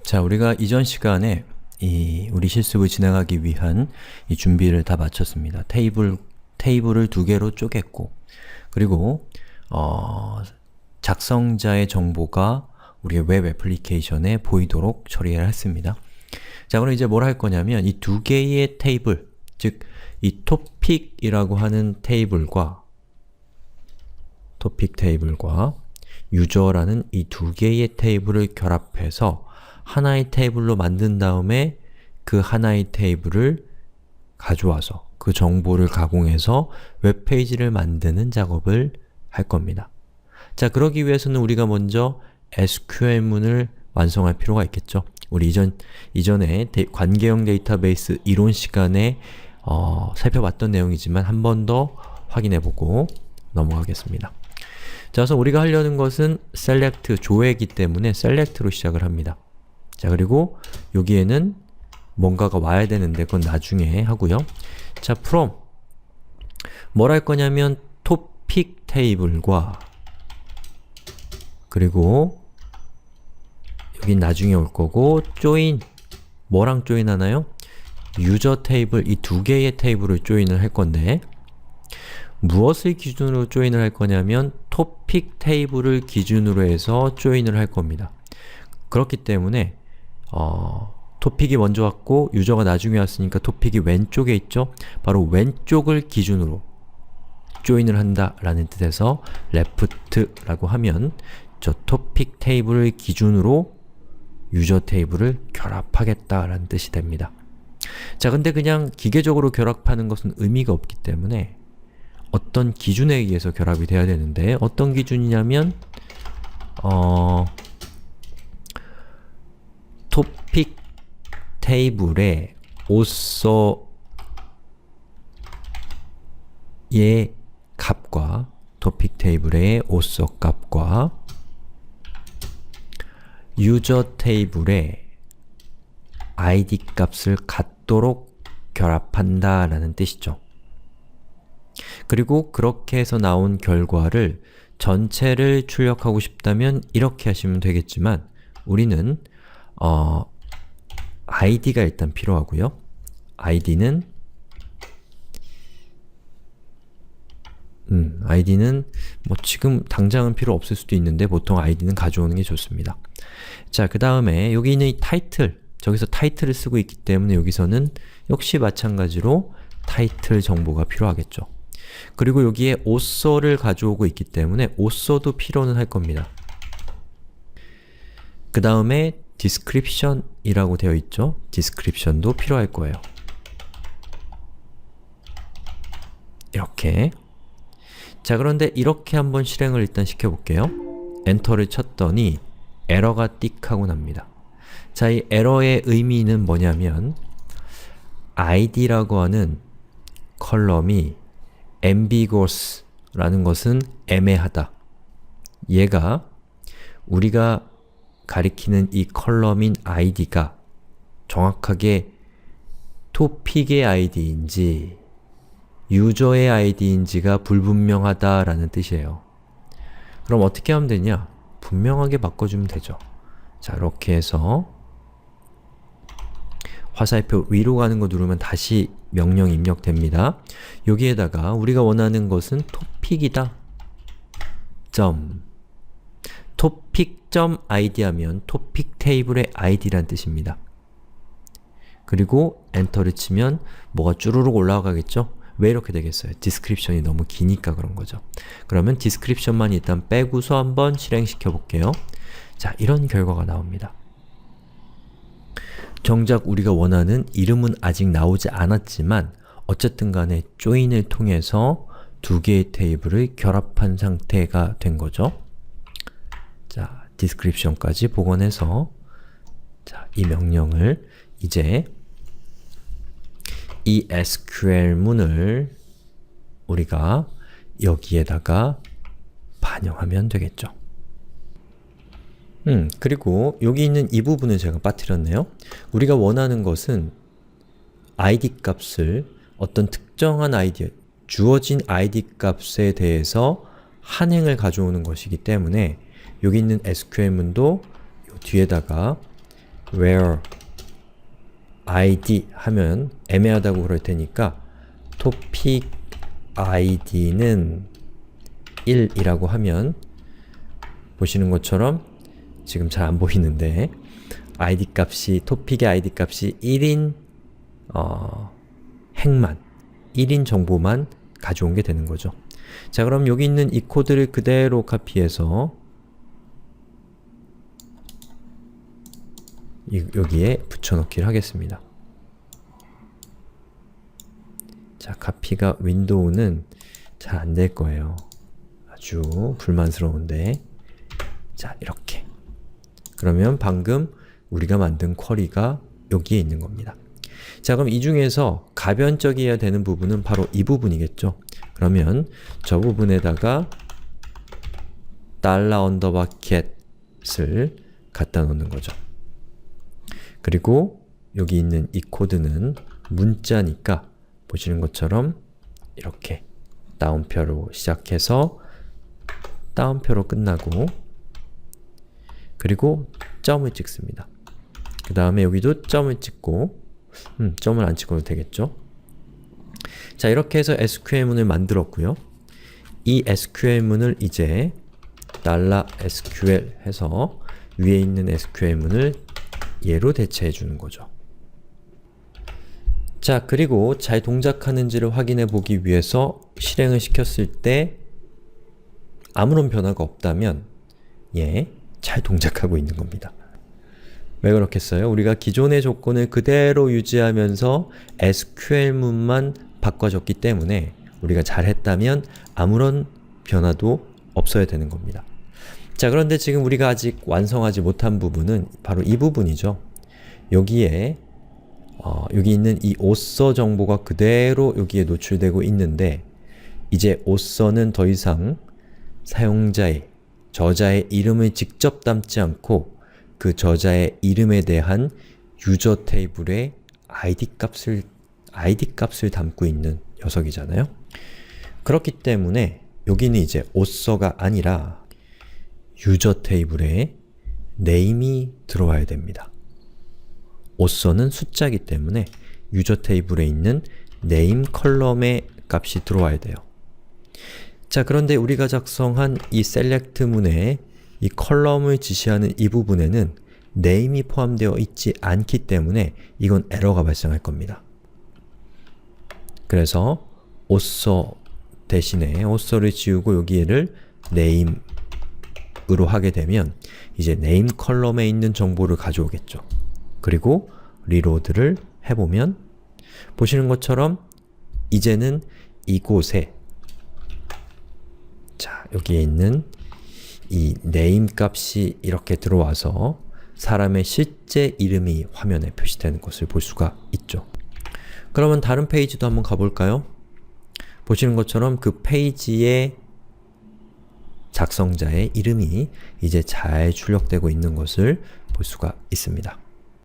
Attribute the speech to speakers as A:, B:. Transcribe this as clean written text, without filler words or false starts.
A: 자, 우리가 이전 시간에 우리 실습을 진행하기 위한 이 준비를 다 마쳤습니다. 테이블을 두 개로 쪼갰고, 그리고 작성자의 정보가 우리의 웹 애플리케이션에 보이도록 처리를 했습니다. 자, 그럼 이제 뭘 할 거냐면 이 두 개의 테이블, 즉 이 토픽이라고 하는 테이블과 유저라는 이 두 개의 테이블을 결합해서 하나의 테이블로 만든 다음에 그 하나의 테이블을 가져와서 그 정보를 가공해서 웹페이지를 만드는 작업을 할 겁니다. 자, 그러기 위해서는 우리가 먼저 SQL문을 완성할 필요가 있겠죠. 우리 이전에 관계형 데이터베이스 이론 시간에 살펴봤던 내용이지만 한 번 더 확인해보고 넘어가겠습니다. 자, 그래서 우리가 하려는 것은 select, 조회이기 때문에 select로 시작을 합니다. 자, 그리고 여기에는 뭔가가 와야 되는데 그건 나중에 하고요. 자, from 뭘 할 거냐면 토픽 테이블과 그리고 여긴 나중에 올 거고 join, 뭐랑 join 하나요? 유저 테이블, 이 두 개의 테이블을 join을 할 건데 무엇을 기준으로 join을 할 거냐면 토픽 테이블을 기준으로 해서 join을 할 겁니다. 그렇기 때문에 토픽이 먼저 왔고 유저가 나중에 왔으니까 토픽이 왼쪽에 있죠? 바로 왼쪽을 기준으로 join을 한다 라는 뜻에서 left라고 하면 저 토픽 테이블을 기준으로 유저 테이블을 결합하겠다 라는 뜻이 됩니다. 자, 근데 그냥 기계적으로 결합하는 것은 의미가 없기 때문에 어떤 기준에 의해서 결합이 돼야 되는데 어떤 기준이냐면 토픽 테이블의 author의 값과 토픽 테이블의 author 값과 유저 테이블의 id 값을 같도록 결합한다 라는 뜻이죠. 그리고 그렇게 해서 나온 결과를 전체를 출력하고 싶다면 이렇게 하시면 되겠지만 우리는 id가 일단 필요하고요. id는 뭐 지금 당장은 필요 없을 수도 있는데 보통 id는 가져오는 게 좋습니다. 자, 그 다음에 여기 있는 이 타이틀, 저기서 타이틀을 쓰고 있기 때문에 여기서는 역시 마찬가지로 타이틀 정보가 필요하겠죠. 그리고 여기에 author를 가져오고 있기 때문에 author도 필요는 할 겁니다. 그 다음에 description 이라고 되어 있죠? description도 필요할 거예요. 이렇게. 자, 그런데 이렇게 한번 실행을 일단 시켜볼게요. 엔터를 쳤더니 에러가 띡 하고 납니다. 자, 이 에러의 의미는 뭐냐면 id라고 하는 컬럼이 ambiguous 라는 것은 애매하다. 얘가 우리가 가리키는 이 컬럼인 id가 정확하게 토픽의 id인지 유저의 id인지가 불분명하다 라는 뜻이에요. 그럼 어떻게 하면 되냐? 분명하게 바꿔주면 되죠. 자, 이렇게 해서 화살표 위로 가는 거 누르면 다시 명령 입력됩니다. 여기에다가 우리가 원하는 것은 토픽이다. topic.id 하면 토픽 테이블의 id란 뜻입니다. 그리고 엔터를 치면 뭐가 쭈루룩 올라가겠죠? 왜 이렇게 되겠어요? description이 너무 기니까 그런 거죠. 그러면 description만 일단 빼고서 한번 실행시켜 볼게요. 자, 이런 결과가 나옵니다. 정작 우리가 원하는 이름은 아직 나오지 않았지만 어쨌든 간에 join을 통해서 두 개의 테이블을 결합한 상태가 된 거죠. 자, description까지 복원해서 자, 이 명령을 이제 이 SQL문을 우리가 여기에다가 반영하면 되겠죠. 그리고 여기 있는 이 부분을 제가 빠뜨렸네요. 우리가 원하는 것은 id 값을 어떤 특정한 주어진 id 값에 대해서 한행을 가져오는 것이기 때문에 여기 있는 SQL문도 요 뒤에다가 where id 하면 애매하다고 그럴 테니까 topic id는 1이라고 하면 보시는 것처럼 지금 잘 안 보이는데 id 값이 topic의 id 값이 1인 행만 1인 정보만 가져온 게 되는 거죠. 자, 그럼 여기 있는 이 코드를 그대로 카피해서 여기에 붙여넣기를 하겠습니다. 자, 카피가 윈도우는 잘 안 될 거예요. 아주 불만스러운데 자, 이렇게 그러면 방금 우리가 만든 쿼리가 여기에 있는 겁니다. 자, 그럼 이 중에서 가변적이어야 되는 부분은 바로 이 부분이겠죠. 그러면 저 부분에다가 $_get을 갖다 놓는 거죠. 그리고 여기 있는 이 코드는 문자니까 보시는 것처럼 이렇게 다운표로 시작해서 다운표로 끝나고 그리고 점을 찍습니다. 그 다음에 여기도 점을 찍고 점을 안 찍어도 되겠죠? 자, 이렇게 해서 SQL문을 만들었고요. 이 SQL문을 이제 $SQL 해서 위에 있는 SQL문을 얘로 대체해 주는 거죠. 자, 그리고 잘 동작하는지를 확인해 보기 위해서 실행을 시켰을 때 아무런 변화가 없다면 잘 동작하고 있는 겁니다. 왜 그렇겠어요? 우리가 기존의 조건을 그대로 유지하면서 SQL문만 바꿔줬기 때문에 우리가 잘했다면 아무런 변화도 없어야 되는 겁니다. 자, 그런데 지금 우리가 아직 완성하지 못한 부분은 바로 이 부분이죠. 여기에 여기 있는 이 author 정보가 그대로 여기에 노출되고 있는데 이제 author는 더 이상 사용자의, 저자의 이름을 직접 담지 않고 그 저자의 이름에 대한 유저 테이블의 id 값을 담고 있는 녀석이잖아요. 그렇기 때문에 여기는 이제 author가 아니라 유저 테이블에 name이 들어와야 됩니다. author는 숫자이기 때문에 유저 테이블에 있는 name 컬럼의 값이 들어와야 돼요. 자, 그런데 우리가 작성한 이 select 문에 이 컬럼을 지시하는 이 부분에는 name이 포함되어 있지 않기 때문에 이건 에러가 발생할 겁니다. 그래서 author 대신에 author를 지우고 여기를 name으로 하게 되면 이제 name 컬럼에 있는 정보를 가져오겠죠. 그리고 리로드를 해보면 보시는 것처럼 이제는 이곳에 자, 여기에 있는 이 name 값이 이렇게 들어와서 사람의 실제 이름이 화면에 표시되는 것을 볼 수가 있죠. 그러면 다른 페이지도 한번 가볼까요? 보시는 것처럼 그 페이지의 작성자의 이름이 이제 잘 출력되고 있는 것을 볼 수가 있습니다.